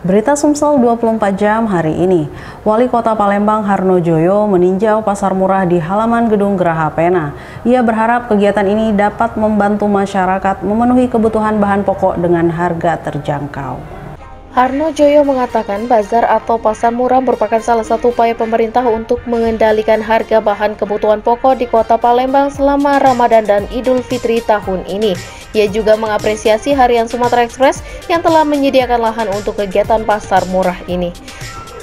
Berita Sumsel 24 jam hari ini. Wali Kota Palembang Harno Joyo meninjau pasar murah di halaman gedung Geraha Pena. Ia berharap kegiatan ini dapat membantu masyarakat memenuhi kebutuhan bahan pokok dengan harga terjangkau. Harno Joyo mengatakan bazar atau pasar murah merupakan salah satu upaya pemerintah untuk mengendalikan harga bahan kebutuhan pokok di Kota Palembang selama Ramadan dan Idul Fitri tahun ini. Ia juga mengapresiasi Harian Sumatera Express yang telah menyediakan lahan untuk kegiatan pasar murah ini.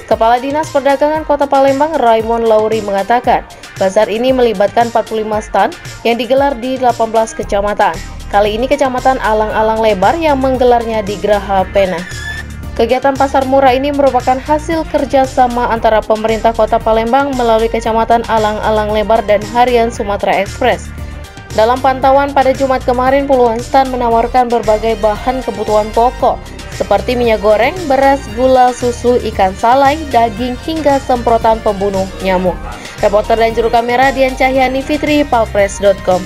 Kepala Dinas Perdagangan Kota Palembang Raymond Lauri mengatakan, bazar ini melibatkan 45 stand yang digelar di 18 kecamatan. Kali ini Kecamatan Alang-Alang Lebar yang menggelarnya di Geraha Pena. Kegiatan pasar murah ini merupakan hasil kerjasama antara pemerintah Kota Palembang melalui Kecamatan Alang-Alang Lebar dan Harian Sumatera Express. Dalam pantauan pada Jumat kemarin, puluhan stand menawarkan berbagai bahan kebutuhan pokok seperti minyak goreng, beras, gula, susu, ikan salai, daging, hingga semprotan pembunuh nyamuk. Reporter dan juru kamera Dian Cahyani Fitri, palpres.com.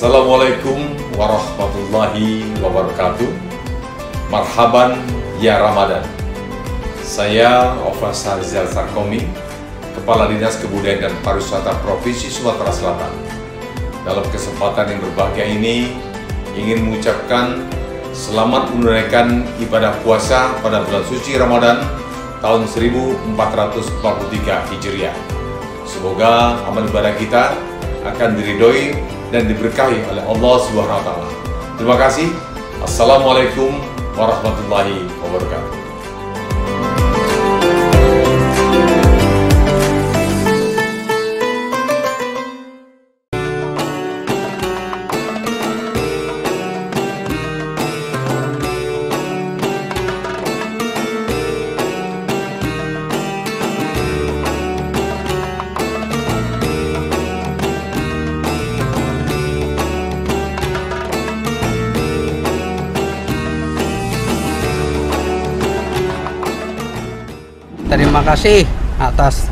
Assalamualaikum warahmatullahi wabarakatuh. Marhaban ya Ramadan. Saya Ofas Harizal Sarkomi, Kepala Dinas Kebudayaan dan Pariwisata Provinsi Sumatera Selatan. Dalam kesempatan yang berbahagia ini, ingin mengucapkan selamat menunaikan ibadah puasa pada bulan suci Ramadan tahun 1443 Hijriah. Semoga amal ibadah kita akan diridhoi dan diberkahi oleh Allah Subhanahu wa Ta'ala. Terima kasih. Assalamualaikum warahmatullahi wabarakatuh. Terima kasih atas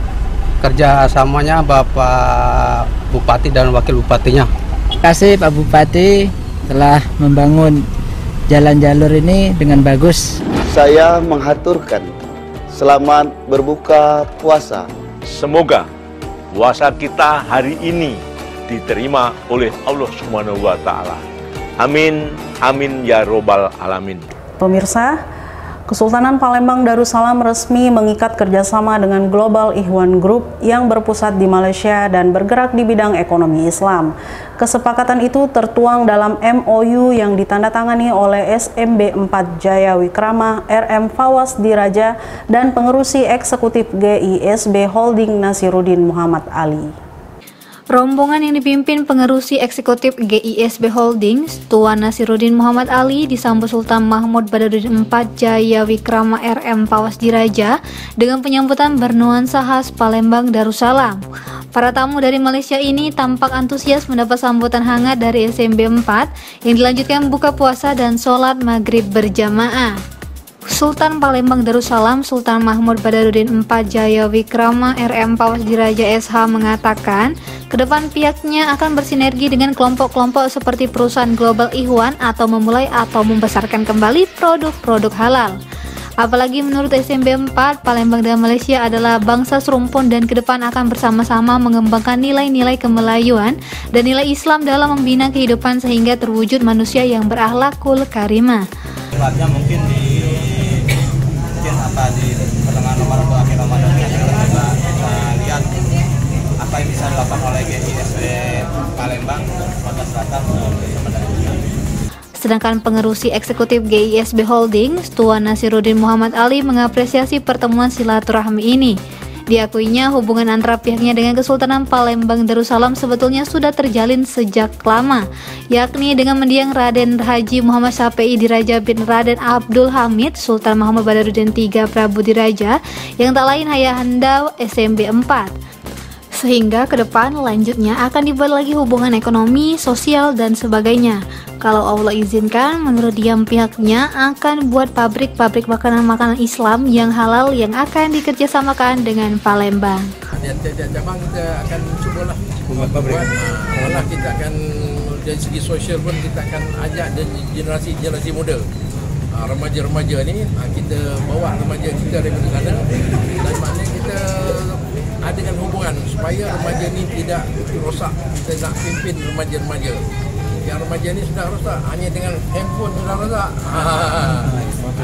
kerjasamanya Bapak Bupati dan Wakil Bupatinya. Terima kasih Pak Bupati telah membangun jalan jalur ini dengan bagus. Saya menghaturkan selamat berbuka puasa. Semoga puasa kita hari ini diterima oleh Allah Subhanahu wa Ta'ala. Amin, amin ya robbal alamin. Pemirsa, Kesultanan Palembang Darussalam resmi mengikat kerjasama dengan Global Ikhwan Group yang berpusat di Malaysia dan bergerak di bidang ekonomi Islam. Kesepakatan itu tertuang dalam MOU yang ditandatangani oleh SMB 4 Jaya Wikrama, RM Fawaz Diraja, dan pengerusi eksekutif GISB Holding Nasiruddin Muhammad Ali. Rombongan yang dipimpin pengerusi eksekutif GISB Holdings, Tuan Nasiruddin Muhammad Ali, disambut Sultan Mahmud Badarudin IV Jaya Wikrama RM Fawaz Diraja dengan penyambutan bernuansa khas Palembang Darussalam. Para tamu dari Malaysia ini tampak antusias mendapat sambutan hangat dari SMB 4 yang dilanjutkan buka puasa dan sholat maghrib berjamaah. Sultan Palembang Darussalam Sultan Mahmud Badarudin IV Jaya Wikrama RM Fawaz Diraja SH mengatakan, ke depan pihaknya akan bersinergi dengan kelompok-kelompok seperti perusahaan Global Ikhwan atau memulai atau membesarkan kembali produk-produk halal. Apalagi menurut SMB 4, Palembang dan Malaysia adalah bangsa serumpun dan ke depan akan bersama-sama mengembangkan nilai-nilai kemelayuan dan nilai Islam dalam membina kehidupan sehingga terwujud manusia yang berakhlakul karimah. Mungkin di pertengahan Ramadan, akhir Ramadan ini kita lihat apa yang bisa dilakukan oleh GISB Palembang Sumatera Selatan Sedangkan pengerusi eksekutif GISB Holdings, Tuan Nasiruddin Muhammad Ali mengapresiasi pertemuan silaturahmi ini. Diakuinya hubungan antara pihaknya dengan Kesultanan Palembang Darussalam sebetulnya sudah terjalin sejak lama, yakni dengan mendiang Raden Haji Muhammad Syafii Diraja bin Raden Abdul Hamid Sultan Muhammad Badarudin III Prabu Diraja yang tak lain Ayahanda SMB 4. Sehingga ke depan lanjutnya akan dibuat lagi hubungan ekonomi, sosial, dan sebagainya. Kalau Allah izinkan, menurut diam pihaknya akan buat pabrik-pabrik makanan-makanan Islam yang halal yang akan dikerjasamakan dengan Palembang. Tiap-tiap cabang kita akan cubalah buat pabrik. Malah kita akan dari segi sosial pun kita akan ajak generasi muda. Remaja-remaja ni kita bawa remaja kita daripada sana dan maknanya kita adakan hubungan supaya remaja ni tidak rosak. Kita nak pimpin remaja-remaja. Yang remaja ni sudah rosak, hanya dengan handphone sudah rosak.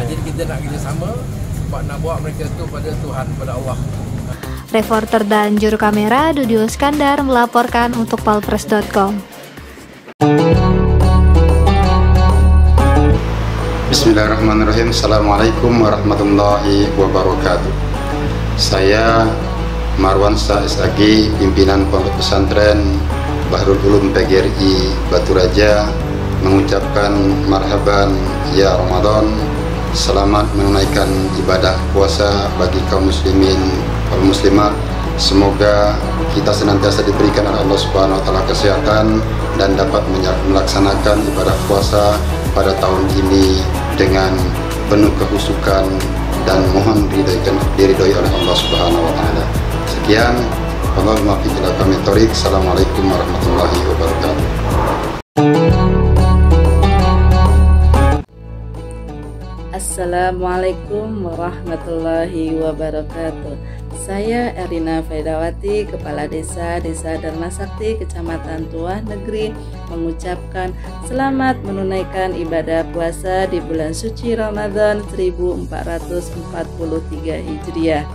Jadi kita nak kerjasama sebab nak bawa mereka tu pada Tuhan, pada Allah. Reporter dan juru kamera Dudio Skandar melaporkan untuk palpres.com. Bismillahirrahmanirrahim. Assalamualaikum warahmatullahi wabarakatuh. Saya Marwansa SAG, pimpinan Pondok Pesantren Bahrul Ulum PGRI Batu Raja, mengucapkan marhaban ya Ramadan. Selamat menunaikan ibadah puasa bagi kaum muslimin wal muslimat. Semoga kita senantiasa diberikan oleh Allah Subhanahu wa taala kesehatan dan dapat melaksanakan ibadah puasa pada tahun ini dengan penuh kehusukan dan mohon diridhoi oleh Allah Subhanahu wa taala. Sekian, Allahumma fi ila kami thoriq. Assalamualaikum warahmatullahi wabarakatuh. Assalamualaikum warahmatullahi wabarakatuh. Saya Erina Faidawati, Kepala Desa Dharma Sakti, Kecamatan Tuah Negeri, mengucapkan selamat menunaikan ibadah puasa di bulan suci Ramadan 1443 Hijriah.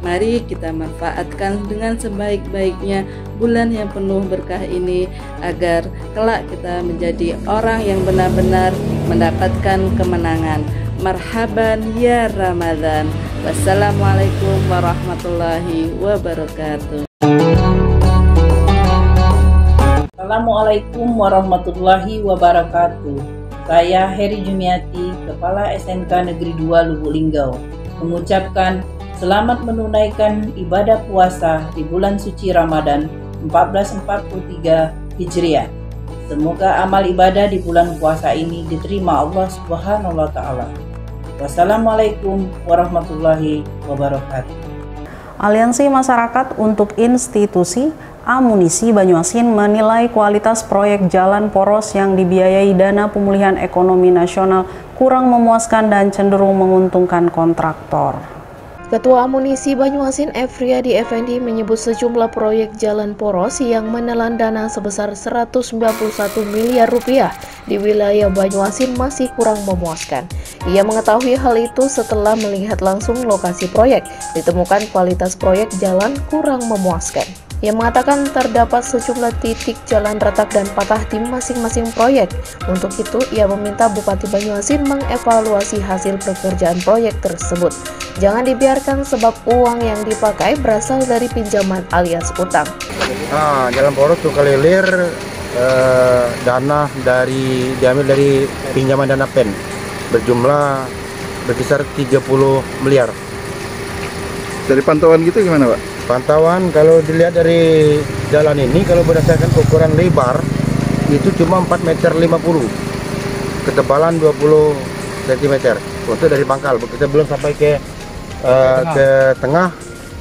Mari kita manfaatkan dengan sebaik-baiknya bulan yang penuh berkah ini agar kelak kita menjadi orang yang benar-benar mendapatkan kemenangan. Marhaban ya Ramadan. Wassalamualaikum warahmatullahi wabarakatuh. Assalamualaikum warahmatullahi wabarakatuh. Saya Heri Jumiati, Kepala SMK Negeri 2 Lubuk Linggau, mengucapkan selamat menunaikan ibadah puasa di bulan suci Ramadan 1443 Hijriah. Semoga amal ibadah di bulan puasa ini diterima Allah Subhanahu wa taala. Wassalamualaikum warahmatullahi wabarakatuh. Aliansi Masyarakat untuk Institusi Amunisi Banyuasin menilai kualitas proyek jalan poros yang dibiayai Dana Pemulihan Ekonomi Nasional kurang memuaskan dan cenderung menguntungkan kontraktor. Ketua Amunisi Banyuasin Efriadi Effendi menyebut sejumlah proyek jalan poros yang menelan dana sebesar 191 miliar rupiah di wilayah Banyuasin masih kurang memuaskan. Ia mengetahui hal itu setelah melihat langsung lokasi proyek, ditemukan kualitas proyek jalan kurang memuaskan. Ia mengatakan terdapat sejumlah titik jalan retak dan patah di masing-masing proyek. Untuk itu, ia meminta Bupati Banyuasin mengevaluasi hasil pekerjaan proyek tersebut. Jangan dibiarkan sebab uang yang dipakai berasal dari pinjaman alias utang. Jalan poros Tukalilir dana diambil dari pinjaman dana PEN berjumlah berkisar 30 miliar. Dari pantauan gitu gimana Pak? Pantauan kalau dilihat dari jalan ini, kalau berdasarkan ukuran lebar itu cuma 4,50 meter, ketebalan 20 cm untuk dari pangkal. Kita belum sampai ke tengah,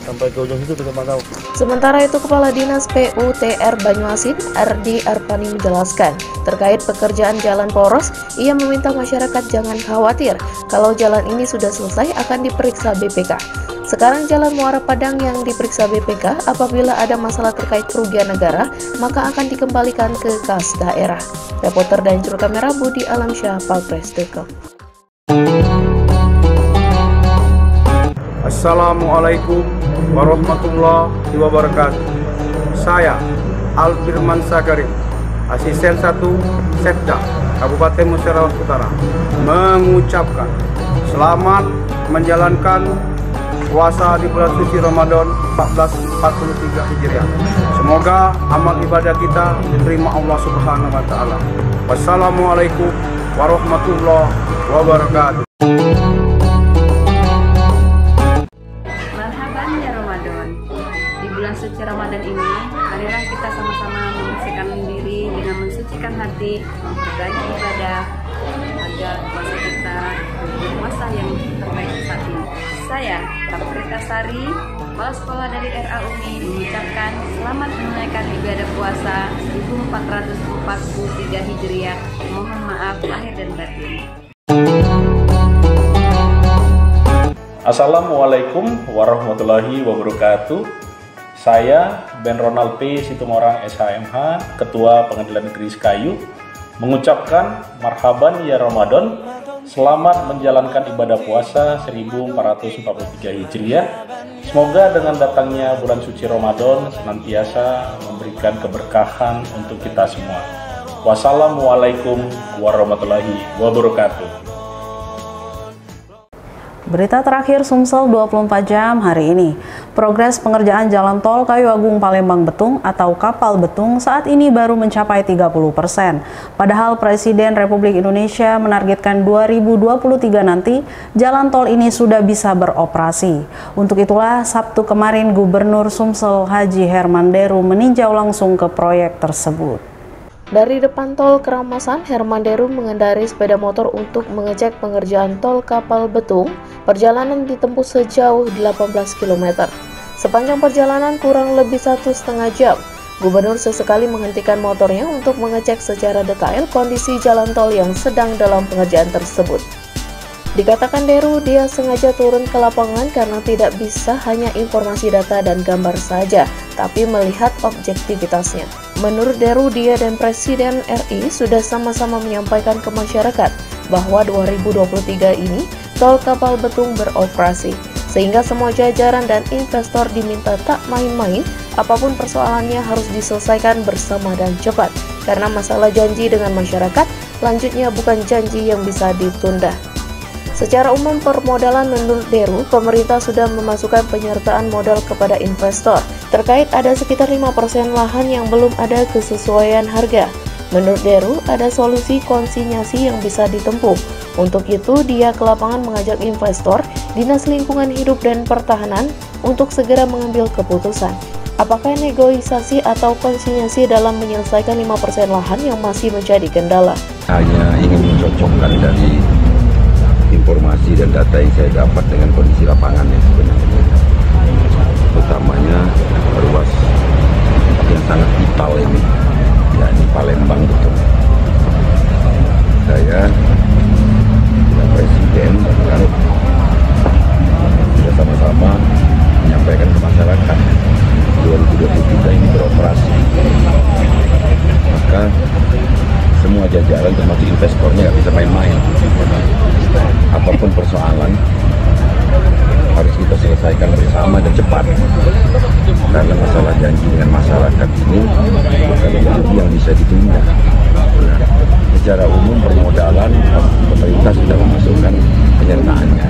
sampai ke ujung situ kita tahu. Sementara itu, Kepala Dinas PUTR Banyuasin Ardi Arpani menjelaskan terkait pekerjaan jalan poros, ia meminta masyarakat jangan khawatir kalau jalan ini sudah selesai akan diperiksa BPK. Sekarang jalan Muara Padang yang diperiksa BPK, apabila ada masalah terkait kerugian negara, maka akan dikembalikan ke kas daerah. Reporter dan juru kamera Budi Alamsyah, palpres.com. Assalamualaikum warahmatullahi wabarakatuh. Saya Alfirman Sakarim, Asisten 1 Setda Kabupaten Musyarawat Utara mengucapkan selamat menjalankan puasa di bulan suci Ramadan 1443 Hijriah. Semoga amal ibadah kita diterima Allah Subhanahu wa taala. Wassalamualaikum warahmatullahi wabarakatuh. Marhaban ya Ramadan. Di bulan suci Ramadan ini, marilah kita sama-sama membersihkan diri dengan mensucikan hati, memperbanyak ibadah agar puasa kita menjadi puasa yang terbaik saat ini. Saya, Kaprita Sari, Kepala Sekolah dari RA UMI, mengucapkan selamat menunaikan ibadah puasa 1443 Hijriah. Mohon maaf lahir dan batin. Assalamualaikum warahmatullahi wabarakatuh. Saya Ben Ronald P. Situmorang SHMH, Ketua Pengadilan Negeri Sekayu, mengucapkan marhaban ya Ramadan. Selamat menjalankan ibadah puasa 1443 Hijriah. Semoga dengan datangnya bulan suci Ramadan senantiasa memberikan keberkahan untuk kita semua. Wassalamualaikum warahmatullahi wabarakatuh. Berita terakhir Sumsel 24 jam hari ini. Progres pengerjaan Jalan Tol Kayu Agung Palembang Betung atau Kapal Betung saat ini baru mencapai 30%. Padahal Presiden Republik Indonesia menargetkan 2023 nanti jalan tol ini sudah bisa beroperasi. Untuk itulah Sabtu kemarin Gubernur Sumsel Haji Herman Deru meninjau langsung ke proyek tersebut. Dari depan tol Keramasan, Herman Deru mengendarai sepeda motor untuk mengecek pengerjaan tol Kapal Betung. Perjalanan ditempuh sejauh 18 km. Sepanjang perjalanan kurang lebih 1,5 jam. Gubernur sesekali menghentikan motornya untuk mengecek secara detail kondisi jalan tol yang sedang dalam pengerjaan tersebut. Dikatakan Deru, dia sengaja turun ke lapangan karena tidak bisa hanya informasi data dan gambar saja, tapi melihat objektivitasnya. Menurut Deru, dia dan Presiden RI sudah sama-sama menyampaikan ke masyarakat bahwa 2023 ini tol Kapal Betung beroperasi, sehingga semua jajaran dan investor diminta tak main-main, apapun persoalannya harus diselesaikan bersama dan cepat, karena masalah janji dengan masyarakat, lanjutnya bukan janji yang bisa ditunda. Secara umum permodalan menurut Deru, pemerintah sudah memasukkan penyertaan modal kepada investor. Terkait ada sekitar 5% lahan yang belum ada kesesuaian harga. Menurut Deru, ada solusi konsinyasi yang bisa ditempuh. Untuk itu, dia ke lapangan mengajak investor, Dinas Lingkungan Hidup dan Pertahanan untuk segera mengambil keputusan. Apakah negosiasi atau konsinyasi dalam menyelesaikan 5% lahan yang masih menjadi kendala? Hanya ingin mencocokkan dari informasi dan data yang saya dapat dengan kondisi lapangannya sebenarnya, utamanya ruas yang sangat vital ini, yakni Palembang Betung. Saya dan Presiden bahkan sudah sama-sama menyampaikan ke masyarakat 2023 ini beroperasi, maka semua jajaran termasuk investornya nggak bisa main-main. Apapun persoalan harus kita selesaikan bersama dan cepat, karena masalah janji dengan masyarakat ini bukan janji yang bisa ditunda. Secara umum permodalan pemerintah sudah memasukkan penyertaannya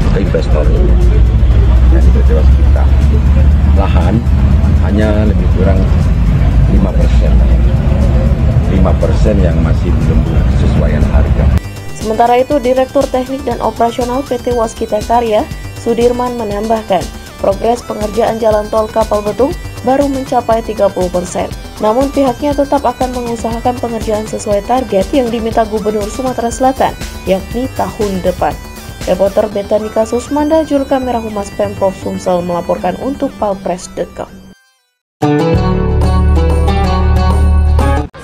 ke investor yang diperjelas kita. Lahan hanya lebih kurang 5% yang masih belum sesuaian harga. Sementara itu, Direktur Teknik dan Operasional PT Waskita Karya, Sudirman menambahkan, progres pengerjaan jalan tol Kapal Betung baru mencapai 30%. Namun pihaknya tetap akan mengusahakan pengerjaan sesuai target yang diminta Gubernur Sumatera Selatan, yakni tahun depan. Reporter Betanika Susmanda, Juru Kamera Humas Pemprov Sumsel melaporkan untuk palpres.com.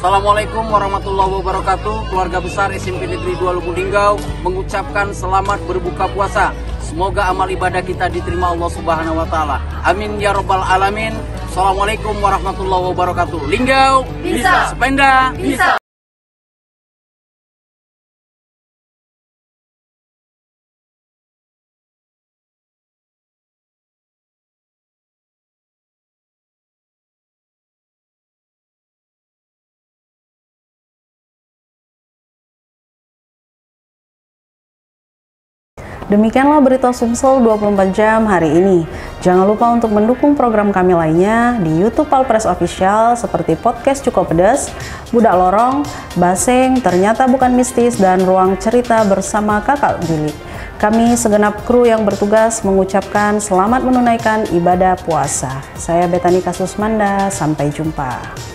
Assalamualaikum warahmatullahi wabarakatuh. Keluarga besar SMP Negeri 2 Lubuk Linggau mengucapkan selamat berbuka puasa. Semoga amal ibadah kita diterima Allah Subhanahu wa taala. Amin ya rabbal alamin. Assalamualaikum warahmatullahi wabarakatuh. Linggau bisa, Sependa bisa. Demikianlah berita Sumsel 24 jam hari ini. Jangan lupa untuk mendukung program kami lainnya di YouTube Palpres Official seperti Podcast Cukup Pedas, Budak Lorong, Baseng, Ternyata Bukan Mistis, dan Ruang Cerita bersama Kakak Juli. Kami segenap kru yang bertugas mengucapkan selamat menunaikan ibadah puasa. Saya Betani Kasusmanda, sampai jumpa.